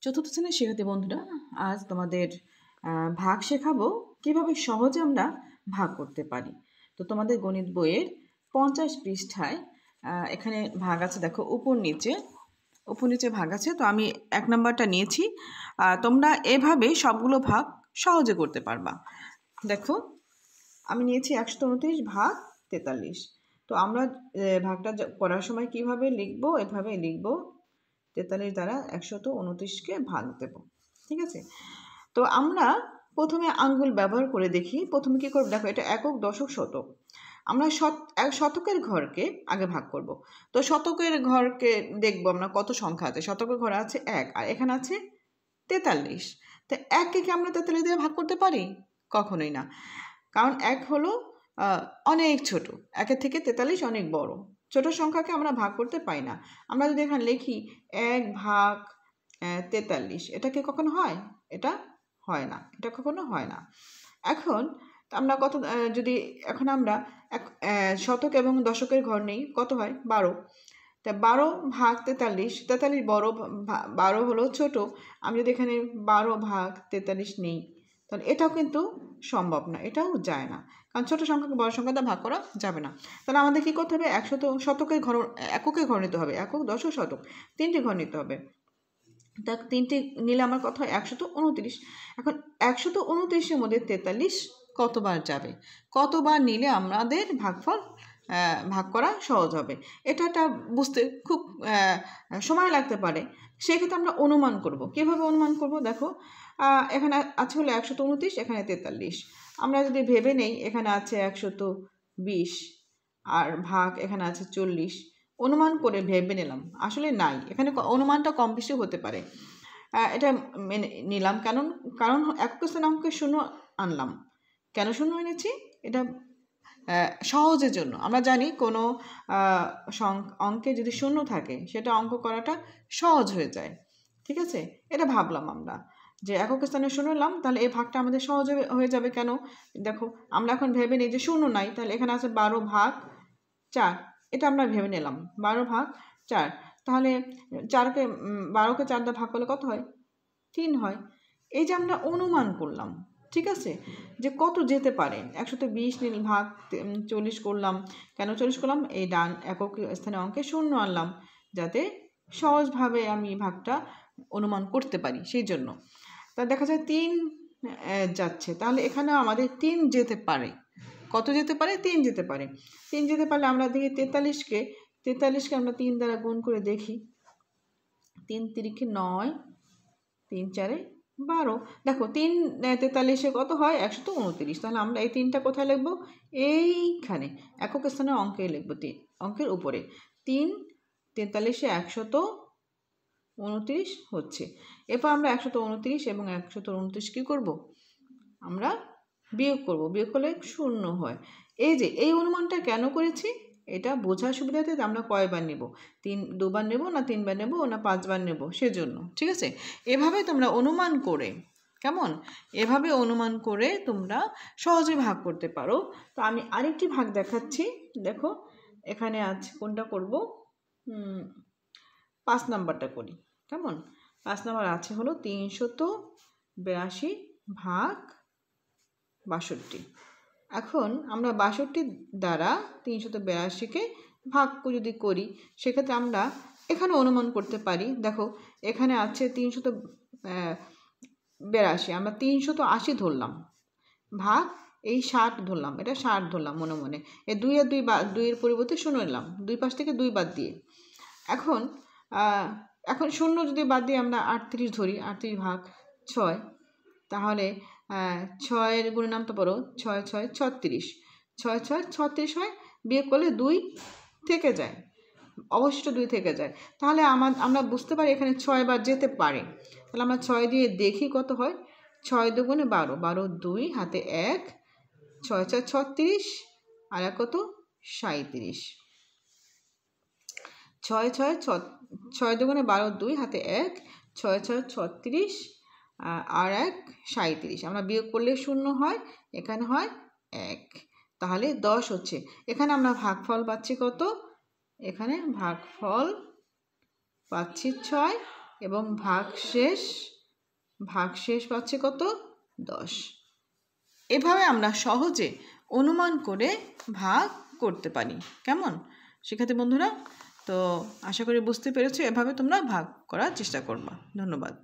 চতুর্থ শ্রেণীর শিক্ষার্থী বন্ধুরা, আজ তোমাদের ভাগ শেখাবো কিভাবে সহজে আমরা ভাগ করতে পারি। তো তোমাদের গণিত বইয়ের 50 পৃষ্ঠায় এখানে ভাগ আছে, দেখো উপর নিচে ভাগ আছে। তো আমি 1 নাম্বারটা নিয়েছি। তোমরা এভাবে সবগুলো ভাগ সহজে করতে পারবা। দেখো আমি নিয়েছি 129 ভাগ 43। তো আমরা ভাগটা করার সময় কিভাবে লিখবো, এভাবে লিখবো 43 দ্বারা 129কে ভাগ দেব। ঠিক আছে, তো আমরা প্রথমে আঙ্গুল ব্যবহার করে দেখি। প্রথমে কি করব, দেখো এটা একক, দশক, শতক। আমরা শতকের ঘরকে আগে ভাগ করব। তো শতকের ঘরকে দেখব আমরা কত সংখ্যা আছে। শতকের ঘর আছে 1, আর এখানে আছে 43। তো 1কে কি আমরা 43 দিয়ে ভাগ করতে পারি? কখনোই না, কারণ 1 হলো অনেক ছোট, 1-এর থেকে 43 অনেক বড়। ছোট সংখ্যাকে আমরা ভাগ করতে পাই না। আমরা যদি এখানে লিখি 1 ভাগ 43, এটা কি কখনো হয়? এটা হয় না, এটা কখনো হয় না। এখন আমরা যদি এখন আমরা শতক এবং দশকের ঘর নেই, কত হয়? 12। তা 12 ভাগ 43, 43 বড়, 12 হলো ছোট। আমি যদি এখানে 12 ভাগ 43 নেই, তাহলে এটাও কিন্তু সম্ভব না, এটাও যায় না, কারণ ছোট সংখ্যাকে বড় সংখ্যা দ্বারা ভাগ করা যাবে না। তাহলে আমাদের কি করতে হবে? শতকের ঘর, এককের ঘর নিতে হবে। একক, দশক, শতক, 3টি ঘর নিতে হবে। তা 3টি নিলে আমার কথা হয় 129। এখন 129-এর মধ্যে 43 কতবার যাবে? কতবার নিলে আমাদের ভাগফল ভাগ করা সহজ হবে? এটা বুঝতে খুব সময় লাগতে পারে। সেক্ষেত্রে আমরা অনুমান করব। কিভাবে অনুমান করব? দেখো এখানে আছে হলো 129, এখানে 43। আমরা যদি ভেবে নেই এখানে আছে 120 আর ভাগ এখানে আছে 40, অনুমান করে ভেবে নিলাম, আসলে নাই, এখানে অনুমানটা কম বেশি হতে পারে। এটা মেনে নিলাম, কারণ একক স্থানে অঙ্কে শূন্য আনলাম। কেন শূন্য এনেছি? এটা সহজের জন্য। আমরা জানি কোনো অঙ্কে যদি শূন্য থাকে সেটা অঙ্ক করাটা সহজ হয়ে যায়। ঠিক আছে, এটা ভাবলাম আমরা যে একক স্থানে শূন্য নিলাম, তাহলে এই ভাগটা আমাদের সহজ হয়ে যাবে। কেন? দেখো আমরা এখন ভেবে নিই যে শূন্য নাই, তাহলে এখানে আছে 12 ভাগ 4, এটা আমরা ভেবে নিলাম 12 ভাগ 4। তাহলে 12কে 4 দিয়ে ভাগ করলে কত হয়? 3 হয়। এই যে আমরা অনুমান করলাম, ঠিক আছে, যে কত যেতে পারে। 120 ভাগ 40 করলাম। কেন 40 করলাম? এই ডান একক স্থানে অঙ্কে শূন্য আনলাম, যাতে সহজভাবে আমি ভাগটা অনুমান করতে পারি, সেই জন্য। তা দেখা যায় 3 যাচ্ছে, তাহলে এখানেও আমাদের 3 যেতে পারে। কত যেতে পারে? 3 যেতে পারে। 3 যেতে পারলে আমরা দেখি 43কে আমরা 3 দ্বারা গুণ করে দেখি। 3 তিরিখে 9, 3 4-এ 12। দেখো 3 43-এ কত হয়? 129। তাহলে আমরা এই 3টা কোথায় লিখবো? এইখানে একক স্থানে অঙ্কে লিখবো, অঙ্কের উপরে। 3 43-এ 129 হচ্ছে। এরপর আমরা 129 এবং 129 কি করব? আমরা বিয়োগ করব। বিয়োগ করলে 0 হয়। এই যে এই অনুমানটা কেন করেছি, এটা বোঝার সুবিধাতে আমরা কয়বার নেব? 2বার নেব, না 3বার নেব, না 5বার নেব, সেজন্য। ঠিক আছে, এভাবে তোমরা অনুমান করে, কেমন, এভাবে অনুমান করে তোমরা সহজে ভাগ করতে পারো। তো আমি আরেকটি ভাগ দেখাচ্ছি। দেখো এখানে আছে, কোনটা করব? 5 নাম্বারটা করি। কেমন? 5 নাম্বার আছে হলো 382 ভাগ 62। এখন আমরা 62 দ্বারা 382-কে ভাগ যদি করি, সেক্ষেত্রে আমরা এখানে অনুমান করতে পারি। দেখো এখানে আছে 382, আমরা 380 ধরলাম, ভাগ এই 60 ধরলাম, এটা 60 ধরলাম মনে মনে। এই 2 আর 2 2-এর পরিবর্তে 0 নিলাম, 2 পাশ থেকে 2 বাদ দিয়ে। এখন 0 যদি বাদ দিয়ে আমরা 38 ধরি, 38 ভাগ 6, তাহলে 6-এর গুণের নামটা পড়ো, 6 6 36, 6 6 36 হয়। বিয়োগ করলে 2 থেকে যায়, অবশিষ্ট 2 থেকে যায়। তাহলে আমরা বুঝতে পারি এখানে 6 বার যেতে পারে। তাহলে আমরা 6 দিয়ে দেখি কত হয়। 6 দুগুণে 12, 12 2 হাতে 1, 6 6 36 আর এক কত? 37। 6 6 6 দুগুণে 12, 2 হাতে 1, 6 6 36 আর 1 37। আমরা বিয়োগ করলে 0 হয়, এখানে হয় 1, তাহলে 10 হচ্ছে। এখানে আমরা ভাগফল পাচ্ছি কত? এখানে ভাগফল পাচ্ছি 6, এবং ভাগশেষ পাচ্ছে কত? 10। এভাবে আমরা সহজে অনুমান করে ভাগ করতে পারি। কেমন শিক্ষার্থী বন্ধুরা? তো আশা করি বুঝতে পেরেছো। এভাবে তোমরা ভাগ করার চেষ্টা করবা। ধন্যবাদ।